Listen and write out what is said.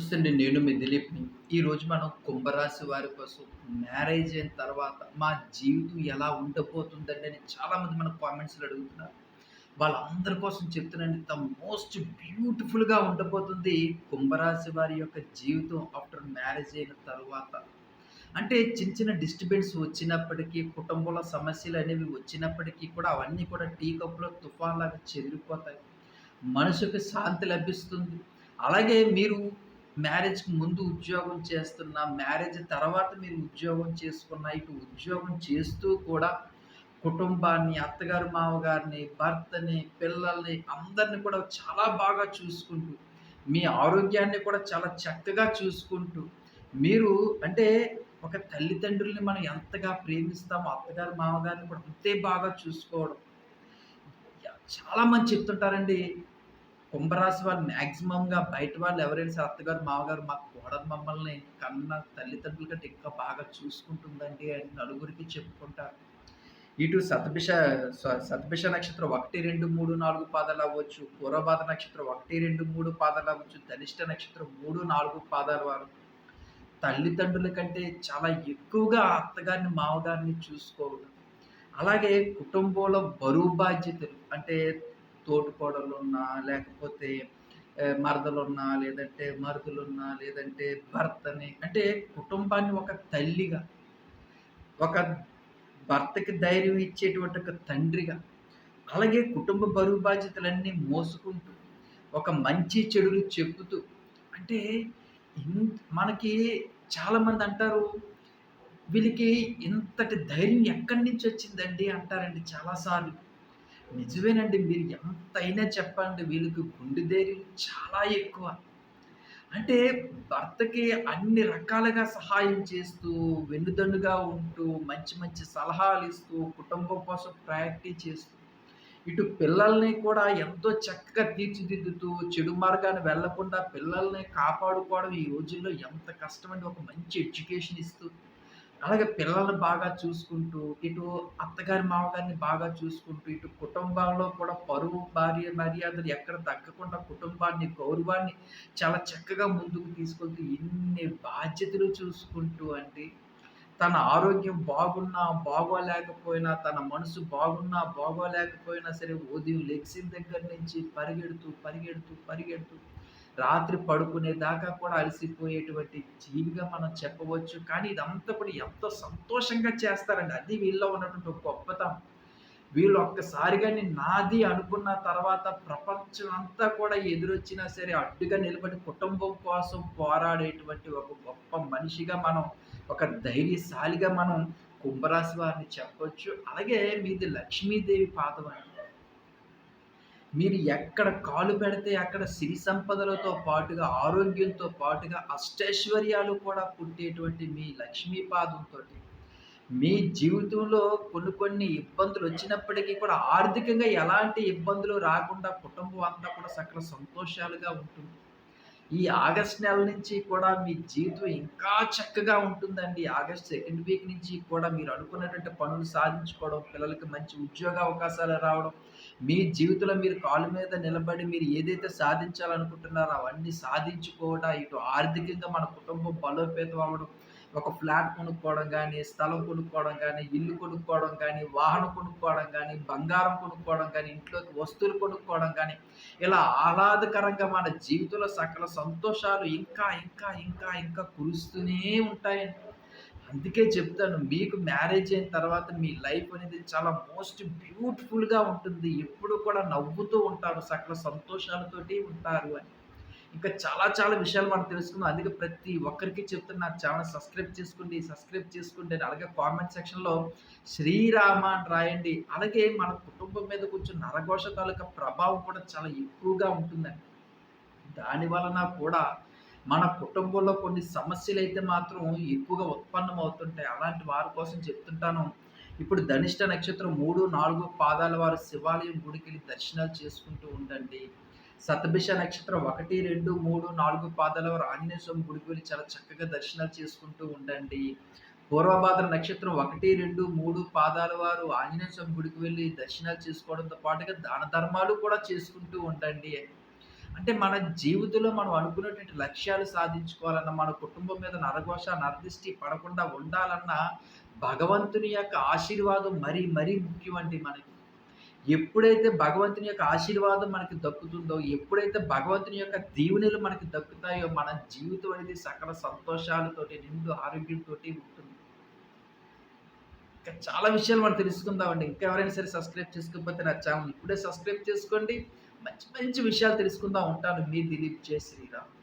నమస్తే అండి. నేను మీ దిలీప్‌ని. ఈరోజు మనం కుంభరాశి వారి కోసం మ్యారేజ్ అయిన తర్వాత మా జీవితం ఎలా ఉండబోతుందండి అని చాలామంది మనకు కామెంట్స్‌లో అడుగుతున్నారు. వాళ్ళందరి కోసం చెప్తున్నానండి. మోస్ట్ బ్యూటిఫుల్‌గా ఉండబోతుంది కుంభరాశి వారి యొక్క జీవితం ఆఫ్టర్ మ్యారేజ్ అయిన తరువాత. అంటే చిన్న చిన్న డిస్టర్బెన్స్ వచ్చినప్పటికీ, కుటుంబంలో సమస్యలనేవి వచ్చినప్పటికీ కూడా అవన్నీ కూడా టీ కప్‌లో తుఫాన్‌లాగా చెదిరిపోతాయి. మనసుకి శాంతి లభిస్తుంది. అలాగే మీరు మ్యారేజ్‌కి ముందు ఉద్యోగం చేస్తున్న, మ్యారేజ్ తర్వాత మీరు ఉద్యోగం చేసుకున్న, ఇటు ఉద్యోగం చేస్తూ కూడా కుటుంబాన్ని, అత్తగారు, మామగారిని, భర్తని, పిల్లల్ని అందరిని కూడా చాలా బాగా చూసుకుంటూ, మీ ఆరోగ్యాన్ని కూడా చాలా చక్కగా చూసుకుంటూ, మీరు అంటే ఒక తల్లిదండ్రుల్ని మనం ఎంతగా ప్రేమిస్తామో, అత్తగారు, మామగారిని కూడా అంతే బాగా చూసుకోవడం. చాలామంది చెప్తుంటారండి. కుంభరాశి వాళ్ళు మాక్సిమమ్‌గా బయట వాళ్ళు ఎవరైనా సరే అత్తగారు, మామగారు మా కోడలు మమ్మల్ని కన్న తల్లిదండ్రుల కంటే ఇంకా బాగా చూసుకుంటుందండి అని నలుగురికి చెప్పుకుంటారు. ఇటు శతభిష నక్షత్రం 1, 2, 3, 4 పాదాలవ్వచ్చు. పూర్వభాద్ర నక్షత్రం 1, 2, 3 పాదాలవ్వచ్చు. ధనిష్ట నక్షత్రం 3, 4 పాదాల వారు తల్లిదండ్రుల కంటే చాలా ఎక్కువగా అత్తగారిని, మామగారిని చూసుకోవడం. అలాగే కుటుంబంలో బరువు బాధ్యతలు అంటే తోటికోడళ్ళున్నా, లేకపోతే మరదలున్నా, లేదంటే మరుదులున్నా, లేదంటే భర్తని అంటే కుటుంబాన్ని ఒక తల్లిగా, ఒక భర్తకి ధైర్యం ఇచ్చేటువంటి ఒక తండ్రిగా, అలాగే కుటుంబ బరువు బాధ్యతలన్నీ మోసుకుంటూ, ఒక మంచి చెడులు చెప్పుతూ అంటే మనకి చాలామంది అంటారు, "వీళ్ళకి ఇంతటి ధైర్యం ఎక్కడి నుంచి వచ్చిందండి?" అంటారండి చాలా సార్లు. నిజమేనండి. మీరు ఎంతైనా చెప్పండి. వీళ్ళకి గుండె ధైర్యం చాలా ఎక్కువ. అంటే భర్తకి అన్ని రకాలుగా సహాయం చేస్తూ, వెన్నుదన్నుగా ఉంటూ, మంచి మంచి సలహాలిస్తూ, కుటుంబం కోసం ప్రయారిటీ చేస్తూ, ఇటు పిల్లల్ని కూడా ఎంతో చక్కగా తీర్చిదిద్దుతూ, చెడు మార్గాన వెళ్ళకుండా పిల్లల్ని కాపాడుకోవడం ఈ రోజుల్లో ఎంత కష్టమండి. ఒక మంచి ఎడ్యుకేషన్ ఇస్తూ అలాగే పిల్లల్ని బాగా చూసుకుంటూ, ఇటు అత్తగారి, మామగారిని బాగా చూసుకుంటూ, ఇటు కుటుంబంలో కూడా పరువు, మర్యాదలు ఎక్కడ తగ్గకుండా కుటుంబాన్ని, గౌరవాన్ని చాలా చక్కగా ముందుకు తీసుకెళ్తూ ఇన్ని బాధ్యతలు చూసుకుంటూ అండి, తన ఆరోగ్యం బాగున్నా, బాగోలేకపోయినా, తన మనసు బాగున్నా, బాగోలేకపోయినా సరే ఉదయం లెగిసిన దగ్గర నుంచి పరిగెడుతూ రాత్రి పడుకునేదాకా కూడా అలసిపోయేటువంటి జీవిగా మనం చెప్పవచ్చు. కానీ ఇదంతా కూడా ఎంతో సంతోషంగా చేస్తారండి. అది వీళ్ళలో ఉన్నటువంటి ఒక గొప్పతనం. వీళ్ళు ఒక్కసారిగాని నాది అనుకున్న తర్వాత ప్రపంచం అంతా కూడా ఎదురొచ్చినా సరే అడ్డుగా నిలబడి కుటుంబం కోసం పోరాడేటువంటి ఒక గొప్ప మనిషిగా మనం, ఒక ధైర్యశాలిగా మనం కుంభరాశి వారిని చెప్పొచ్చు. అలాగే మీది లక్ష్మీదేవి పాదం అండి. మీరు ఎక్కడ కాలు పెడితే అక్కడ సిరి సంపదలతో పాటుగా, ఆరోగ్యంతో పాటుగా అష్టైశ్వర్యాలు కూడా పుట్టేటువంటి మీ లక్ష్మీ పాదంతోటి, మీ జీవితంలో కొన్ని కొన్ని ఇబ్బందులొచ్చినప్పటికీ కూడా ఆర్థికంగా ఎలాంటి ఇబ్బందులు రాకుండా కుటుంబం అంతా కూడా సకల సంతోషాలుగా ఉంటుంది. ఈ ఆగస్ట్ నెల నుంచి కూడా మీ జీవితం ఇంకా చక్కగా ఉంటుందండి. ఆగస్ట్ సెకండ్ వీక్ నుంచి కూడా మీరు అనుకున్నటువంటి పనులు సాధించుకోవడం, పిల్లలకి మంచి ఉద్యోగ అవకాశాలు రావడం, మీ జీవితంలో మీరు కాళ్ళ మీద నిలబడి మీరు ఏదైతే సాధించాలనుకుంటున్నారో అవన్నీ సాధించుకోవడం, ఇటు ఆర్థికంగా మన కుటుంబం బలోపేతం అవ్వడం, ఒక ఫ్లాట్ కొనుక్కోవడం గానీ, స్థలం కొనుక్కోవడం గానీ, ఇల్లు కొనుక్కోవడం గానీ, వాహనం కొనుక్కోవడం గానీ, బంగారం కొనుక్కోవడం గానీ, ఇంట్లోకి వస్తువులు కొనుక్కోవడం గానీ, ఇలా ఆహ్లాదకరంగా మన జీవితంలో సకల సంతోషాలు ఇంకా కురుస్తూనే ఉంటాయండి. అందుకే చెప్తాను మీకు మ్యారేజ్ అయిన తర్వాత మీ లైఫ్ అనేది చాలా మోస్ట్ బ్యూటిఫుల్‌గా ఉంటుంది. ఎప్పుడు కూడా నవ్వుతూ ఉంటారు. సకల సంతోషాలతోటి ఉంటారు అని. ఇంకా చాలా చాలా విషయాలు మనం తెలుసుకుందాం. అందుకే ప్రతి ఒక్కరికి చెప్తున్నా నా ఛానెల్ సబ్స్క్రైబ్ చేసుకోండి అని. అలాగే కామెంట్ సెక్షన్‌లో శ్రీరామ అని రాయండి. అలాగే మన కుటుంబం మీద కొంచెం నరఘోష తాలూకా ప్రభావం కూడా చాలా ఎక్కువగా ఉంటుందండి. దాని వలన కూడా మన కుటుంబంలో కొన్ని సమస్యలైతే మాత్రం ఎక్కువగా ఉత్పన్నమవుతుంటాయి. అలాంటి వారి కోసం చెప్తుంటాను. ఇప్పుడు ధనిష్ట నక్షత్రం 3, 4 పాదాల వారు శివాలయం గుడికెళ్ళి దర్శనాలు చేసుకుంటూ ఉండండి. శతభిష నక్షత్రం 1, 2, 3, 4 పాదాల వారు ఆంజనేయ స్వామి గుడికి వెళ్లి చాలా చక్కగా దర్శనాలు చేసుకుంటూ ఉండండి. పూర్వభాద్ర నక్షత్రం 1, 2, 3 పాదాల వారు ఆంజనేయ స్వామి గుడికి వెళ్లి దర్శనాలు చేసుకోవడంతో పాటుగా దాన ధర్మాలు కూడా చేసుకుంటూ ఉండండి. అంటే మన జీవితంలో మనం అనుకున్నటువంటి లక్ష్యాలు సాధించుకోవాలన్నా, మన కుటుంబం మీద నరఘోష, నరదిష్టి పడకుండా ఉండాలన్నా, భగవంతుని యొక్క ఆశీర్వాదం మరీ, మరీ ముఖ్యమండి మనకి. ఎప్పుడైతే భగవంతుని యొక్క ఆశీర్వాదం మనకి దక్కుతుందో, ఎప్పుడైతే భగవంతుని యొక్క దీవెనలు మనకి దక్కుతాయో, మన జీవితం అనేది సకల సంతోషాలతోటి, నిండు ఆరోగ్యంతోటి ఉంటుంది. ఇంకా చాలా విషయాలు మనం తెలుసుకుందామండి. ఇంకా ఎవరైనా సరే సబ్స్క్రైబ్ చేసుకోకపోతే నా ఛానెల్ ఇప్పుడే సబ్స్క్రైబ్ చేసుకోండి. మంచి మంచి విషయాలు తెలుసుకుందాం. ఉంటాను. మీ దిలీప్. జై శ్రీరామ్.